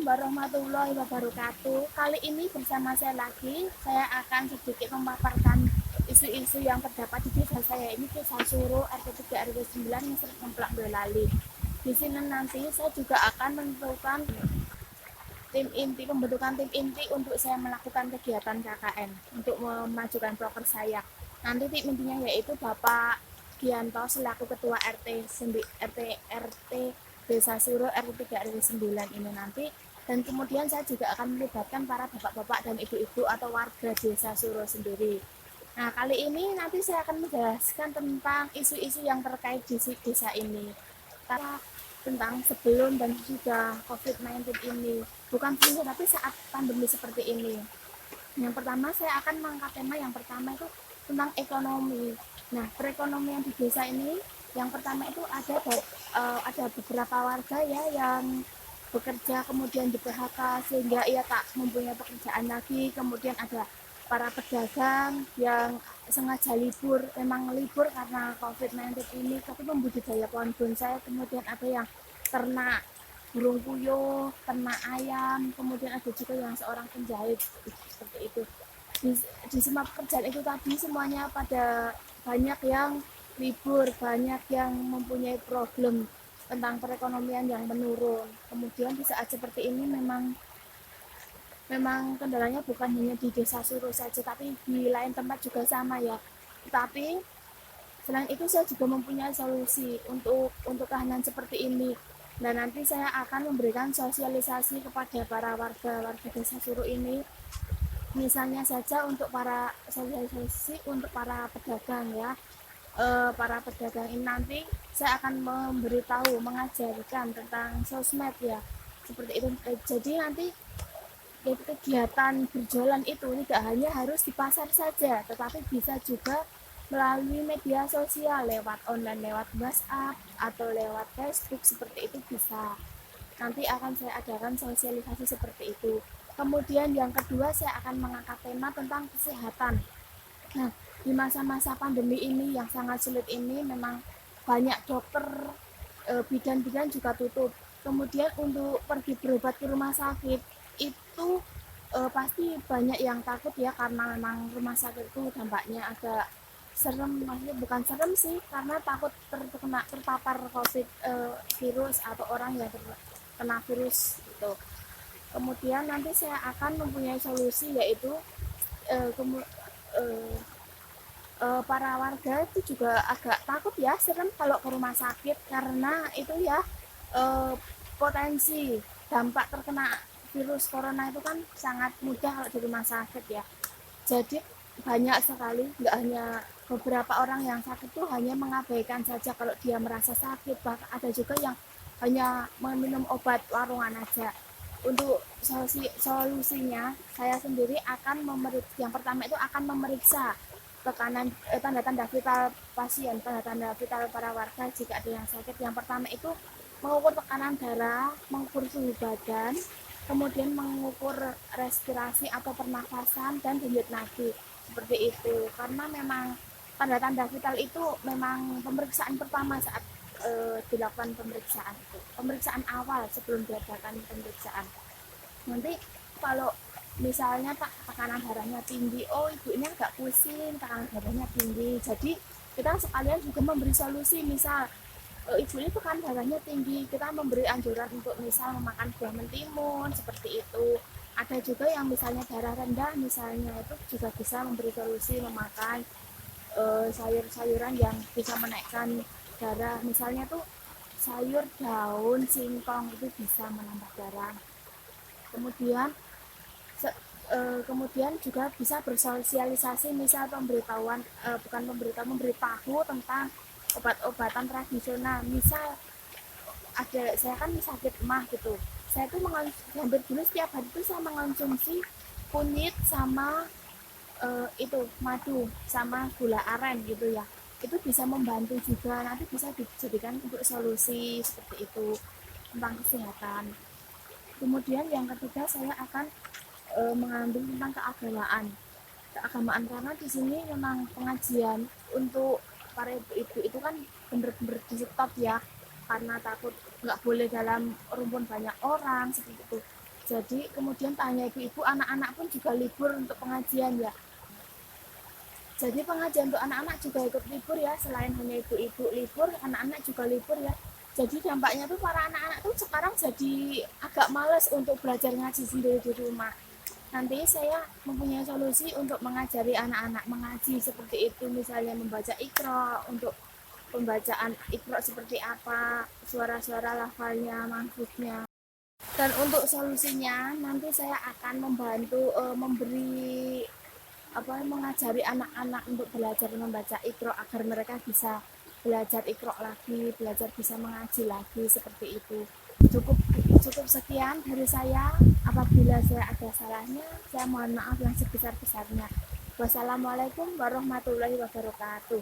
warahmatullahi wabarakatuh. Kali ini bersama saya lagi, saya akan sedikit memaparkan isu-isu yang terdapat di desa saya. Ini Desa Suro, RT 3 RW 9 yang sering Ngemplak Boyolali. Di sini nanti saya juga akan menentukan pembentukan tim inti untuk saya melakukan kegiatan KKN untuk memajukan proker saya. Nanti tim intinya yaitu Bapak Gianto selaku Ketua RT Desa Suro RT 3 RW 9 ini nanti, dan kemudian saya juga akan melibatkan para bapak-bapak dan ibu-ibu atau warga Desa Suro sendiri. Nah, kali ini nanti saya akan menjelaskan tentang isu-isu yang terkait di desa ini. Tentang sebelum dan sudah COVID-19 ini. Bukan sebelum, tapi saat pandemi seperti ini. Yang pertama saya akan mengangkat tema yang pertama itu tentang ekonomi. Nah, perekonomian di desa ini yang pertama itu ada beberapa warga ya yang bekerja kemudian di PHK sehingga ia tak mempunyai pekerjaan lagi. Kemudian ada para pedagang yang sengaja libur, memang libur karena COVID-19 ini, tapi membudidaya pohon bonsai. Kemudian ada yang ternak burung puyuh, ternak ayam, kemudian ada juga yang seorang penjahit seperti itu. Di semua pekerjaan itu tadi semuanya pada banyak yang libur, banyak yang mempunyai problem tentang perekonomian yang menurun. Kemudian di saat seperti ini memang kendalanya bukan hanya di Desa Suro saja, tapi di lain tempat juga sama ya. Tetapi selain itu saya juga mempunyai solusi untuk keadaan seperti ini. Dan nanti saya akan memberikan sosialisasi kepada para warga Desa Suro ini. Misalnya saja untuk para sosialisasi untuk para pedagang ya. Para pedagang ini nanti saya akan memberitahu, mengajarkan tentang sosmed ya. Seperti itu. Jadi nanti kegiatan berjualan itu tidak hanya harus di pasar saja, tetapi bisa juga melalui media sosial lewat online, lewat WhatsApp atau lewat Facebook, seperti itu bisa. Nanti akan saya adakan sosialisasi seperti itu. Kemudian yang kedua saya akan mengangkat tema tentang kesehatan. Nah, di masa-masa pandemi ini yang sangat sulit ini memang banyak dokter, bidan-bidan juga tutup. Kemudian untuk pergi berobat ke rumah sakit itu pasti banyak yang takut ya, karena memang rumah sakit itu dampaknya agak serem. Maksudnya bukan serem sih, karena takut terpapar COVID virus atau orang yang terkena virus gitu. Kemudian nanti saya akan mempunyai solusi, yaitu uh, para warga itu juga agak takut ya, serem kalau ke rumah sakit, karena itu ya potensi dampak terkena virus corona itu kan sangat mudah kalau di rumah sakit ya. Jadi banyak sekali, nggak hanya beberapa orang yang sakit tuh hanya mengabaikan saja kalau dia merasa sakit, bahkan ada juga yang hanya meminum obat warungan aja. Untuk solusinya saya sendiri akan yang pertama itu akan memeriksa tekanan tanda-tanda vital pasien, tanda-tanda vital para warga jika ada yang sakit. Yang pertama itu mengukur tekanan darah, mengukur suhu badan, kemudian mengukur respirasi atau pernafasan, dan denyut nadi, seperti itu. Karena memang tanda-tanda vital itu memang pemeriksaan pertama saat dilakukan pemeriksaan awal sebelum diadakan pemeriksaan. Nanti kalau misalnya tekanan darahnya tinggi, oh ibunya nggak pusing, tekanan darahnya tinggi, jadi kita sekalian juga memberi solusi. Misal ibu ini tekanan darahnya tinggi, kita memberi anjuran untuk misal memakan buah mentimun, seperti itu. Ada juga yang misalnya darah rendah, misalnya itu juga bisa memberi solusi memakan sayur-sayuran yang bisa menaikkan darah. Misalnya tuh sayur daun singkong itu bisa menambah darah. Kemudian juga bisa bersosialisasi, misal memberitahu tentang obat-obatan tradisional. Misal saya kan sakit emah gitu, saya tuh hampir dulu setiap hari itu saya mengonsumsi kunyit sama itu madu sama gula aren gitu ya. Itu bisa membantu juga, nanti bisa dijadikan untuk solusi seperti itu tentang kesehatan. Kemudian yang ketiga saya akan mengambil tentang keagamaan, karena di sini memang pengajian untuk para ibu-ibu itu kan bener-bener di stop ya, karena takut nggak boleh dalam rumpun banyak orang seperti itu. Jadi kemudian tanya ibu-ibu, anak-anak pun juga libur untuk pengajian ya. Jadi pengajian untuk anak-anak juga ikut libur ya, selain hanya ibu-ibu libur, anak-anak juga libur ya. Jadi dampaknya tuh para anak-anak tuh sekarang jadi agak males untuk belajar ngaji sendiri di rumah. Nanti saya mempunyai solusi untuk mengajari anak-anak mengaji seperti itu, misalnya membaca Iqra, untuk pembacaan Iqra seperti apa, suara-suara lafalnya, maksudnya. Dan untuk solusinya nanti saya akan membantu memberi mengajari anak-anak untuk belajar membaca Iqra agar mereka bisa belajar Iqra lagi, belajar bisa mengaji lagi seperti itu. Cukup cukup sekian dari saya. Apabila saya ada salahnya, saya mohon maaf yang sebesar-besarnya. Wassalamualaikum warahmatullahi wabarakatuh.